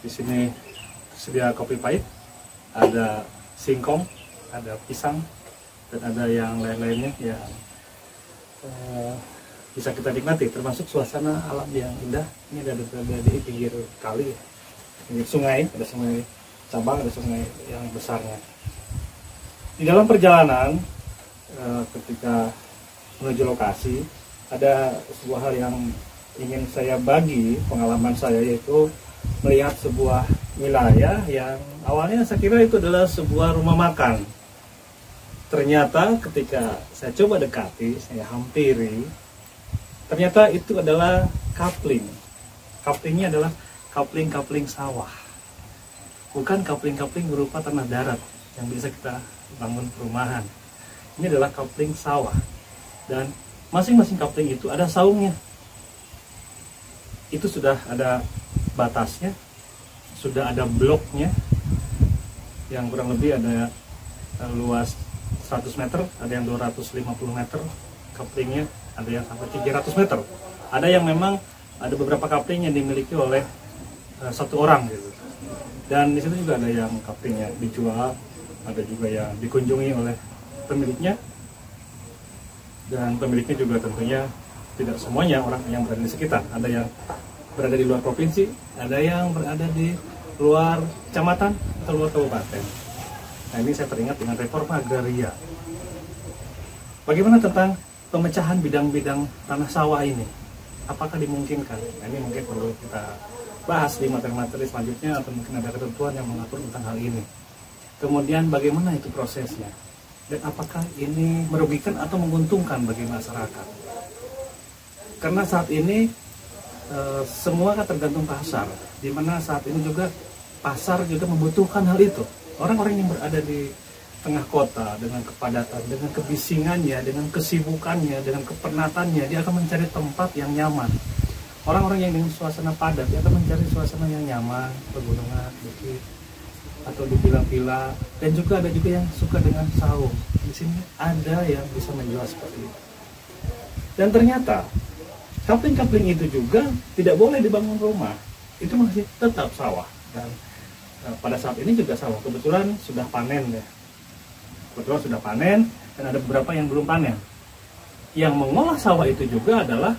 Di sini tersedia kopi pahit, ada singkong, ada pisang, dan ada yang lain-lainnya yang bisa kita nikmati, termasuk suasana alam yang indah. Ini ada di pinggir kali, pinggir sungai, ada sungai cabang, ada sungai yang besarnya. Di dalam perjalanan ketika menuju lokasi, ada sebuah hal yang ingin saya bagi pengalaman saya, yaitu melihat sebuah wilayah yang awalnya saya kira itu adalah sebuah rumah makan. Ternyata ketika saya coba dekati, saya hampiri, ternyata itu adalah kapling. Kaplingnya adalah kapling-kapling sawah, bukan kapling-kapling berupa tanah darat yang bisa kita bangun perumahan. Ini adalah kapling sawah, dan masing-masing kapling itu ada saungnya. Itu sudah ada batasnya, sudah ada bloknya, yang kurang lebih ada luas 100 meter, ada yang 250 meter kaplingnya, ada yang sampai 300 meter. Ada yang memang ada beberapa kapling yang dimiliki oleh satu orang gitu. Dan di situ juga ada yang kaplingnya dijual, ada juga yang dikunjungi oleh pemiliknya. Dan pemiliknya juga tentunya tidak semuanya orang yang berada di sekitar. Ada yang berada di luar provinsi, ada yang berada di luar kecamatan atau luar kabupaten. Nah, ini saya teringat dengan reforma agraria. Bagaimana tentang pemecahan bidang-bidang tanah sawah ini? Apakah dimungkinkan? Nah, ini mungkin perlu kita bahas di materi-materi selanjutnya, atau mungkin ada ketentuan yang mengatur tentang hal ini. Kemudian bagaimana itu prosesnya? Dan apakah ini merugikan atau menguntungkan bagi masyarakat? Karena saat ini semua kan tergantung pasar, di mana saat ini juga pasar juga membutuhkan hal itu. Orang-orang yang berada di tengah kota dengan kepadatan, dengan kebisingannya, dengan kesibukannya, dengan kepenatannya, dia akan mencari tempat yang nyaman. Orang-orang yang dengan suasana padat, dia akan mencari suasana yang nyaman, pegunungan, bukit, atau di villa-villa. Dan juga ada juga yang suka dengan saung. Di sini ada yang bisa menjual seperti itu. Dan ternyata kapling-kapling itu juga tidak boleh dibangun rumah, itu masih tetap sawah. Dan pada saat ini juga sawah kebetulan sudah panen ya, kebetulan sudah panen, dan ada beberapa yang belum panen. Yang mengolah sawah itu juga adalah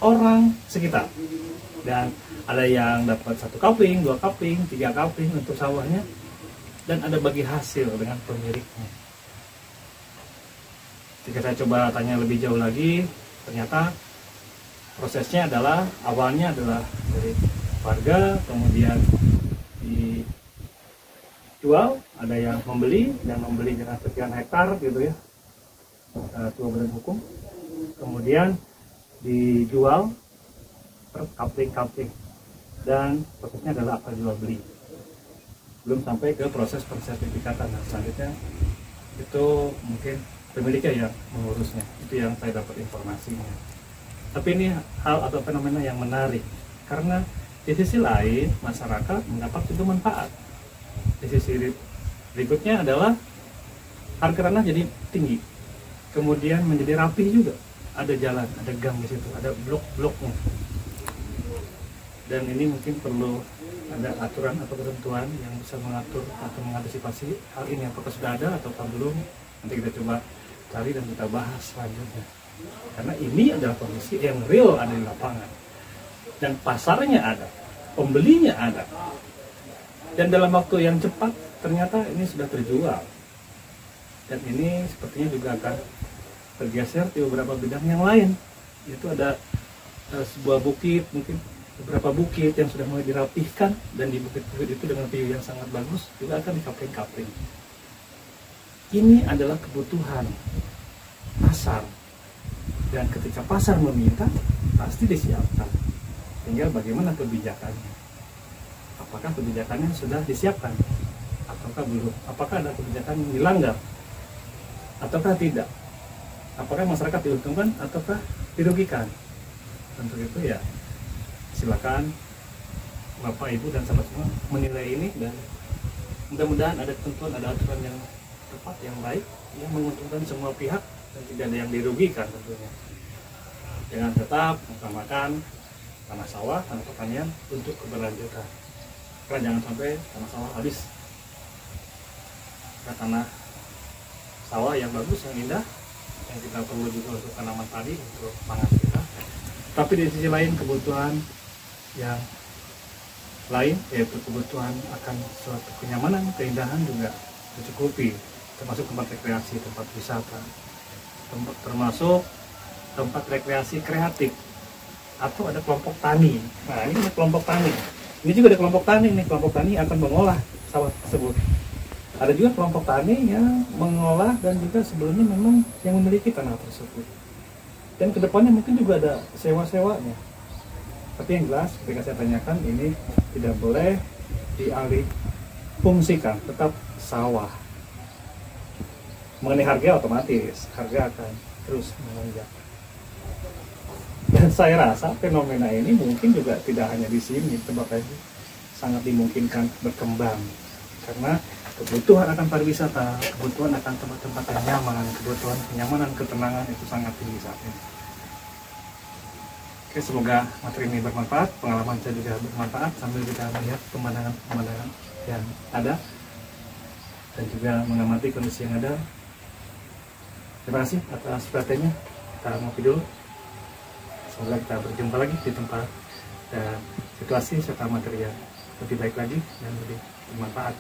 orang sekitar, dan ada yang dapat 1 kapling, 2 kapling, 3 kapling untuk sawahnya, dan ada bagi hasil dengan pemiliknya. Jika saya coba tanya lebih jauh lagi, ternyata prosesnya adalah, awalnya adalah dari warga, kemudian dijual, ada yang membeli, dan membeli dengan sekian hektar gitu ya, itu badan hukum. Kemudian dijual per kapling-kapling, dan prosesnya adalah akad jual beli. Belum sampai ke proses persertifikatan. Nah, selanjutnya itu mungkin pemiliknya yang mengurusnya. Itu yang saya dapat informasinya. Tapi ini hal atau fenomena yang menarik, karena di sisi lain masyarakat mendapat juga manfaat. Di sisi berikutnya adalah harga tanah jadi tinggi, kemudian menjadi rapi juga. Ada jalan, ada gang di situ, ada blok-bloknya. Dan ini mungkin perlu ada aturan atau ketentuan yang bisa mengatur atau mengantisipasi hal ini. Apakah sudah ada atau belum? Nanti kita coba cari dan kita bahas selanjutnya. Karena ini adalah kondisi yang real ada di lapangan, dan pasarnya ada, pembelinya ada, dan dalam waktu yang cepat ternyata ini sudah terjual. Dan ini sepertinya juga akan tergeser di beberapa bidang yang lain. Itu ada sebuah bukit, mungkin beberapa bukit yang sudah mulai dirapihkan, dan di bukit-bukit itu dengan view yang sangat bagus juga akan dikapling-kapling. Ini adalah kebutuhan pasar, dan ketika pasar meminta pasti disiapkan. Tinggal bagaimana kebijakannya. Apakah kebijakannya sudah disiapkan ataukah belum? Apakah ada kebijakan yang dilanggar ataukah tidak? Apakah masyarakat diuntungkan ataukah dirugikan? Untuk itu ya silakan Bapak, Ibu, dan sahabat semua menilai ini, dan mudah-mudahan ada ketentuan, ada aturan yang tepat, yang baik, yang menguntungkan semua pihak dan tidak ada yang dirugikan tentunya. Dengan tetap mengutamakan tanah sawah, tanah pertanian untuk keberlanjutan. Karena jangan sampai tanah sawah habis. Nah, tanah sawah yang bagus, yang indah, yang kita perlu juga untuk tanaman padi, untuk pangan kita. Tapi di sisi lain kebutuhan yang lain, yaitu kebutuhan akan suatu kenyamanan, keindahan juga tercukupi, termasuk tempat rekreasi, tempat wisata, termasuk tempat rekreasi kreatif, atau ada kelompok tani. Nah, ini ada kelompok tani. Ini juga ada kelompok tani nih. Kelompok tani akan mengolah sawah tersebut. Ada juga kelompok tani yang mengolah dan juga sebelumnya memang yang memiliki tanah tersebut. Dan kedepannya mungkin juga ada sewa-sewanya. Tapi yang jelas ketika saya tanyakan, ini tidak boleh dialih fungsikan, tetap sawah. Mengenai harga, otomatis harga akan terus melonjak. Dan saya rasa fenomena ini mungkin juga tidak hanya di sini, tempat ini sangat dimungkinkan berkembang. Karena kebutuhan akan pariwisata, kebutuhan akan tempat-tempat yang nyaman, kebutuhan kenyamanan, ketenangan itu sangat tinggi saat ini. Oke, semoga materi ini bermanfaat, pengalaman saya juga bermanfaat sambil kita melihat pemandangan-pemandangan yang ada dan juga mengamati kondisi yang ada. Terima kasih atas perhatiannya. Kita ngopi dulu. Semoga kita berjumpa lagi di tempat dan situasi serta materi yang lebih baik lagi dan lebih bermanfaat.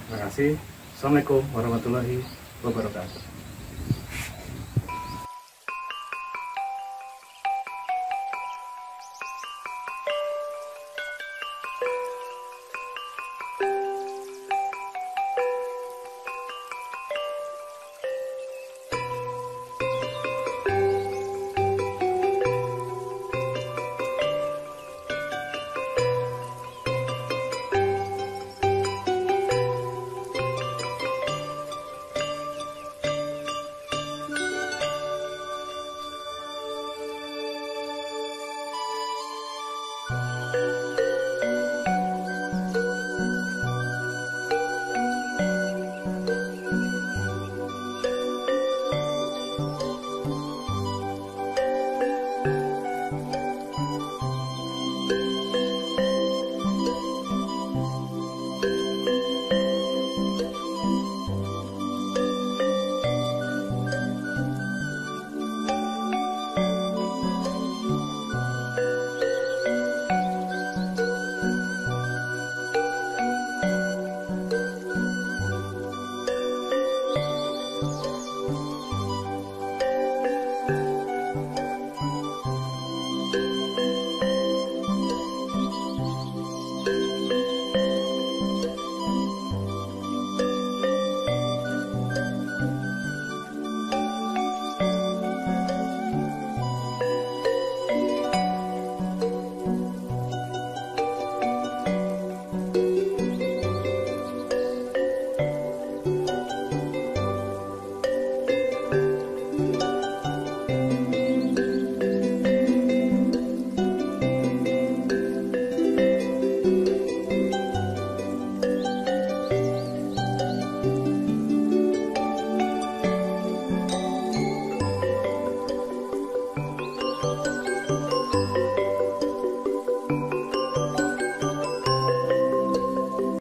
Terima kasih. Assalamualaikum warahmatullahi wabarakatuh.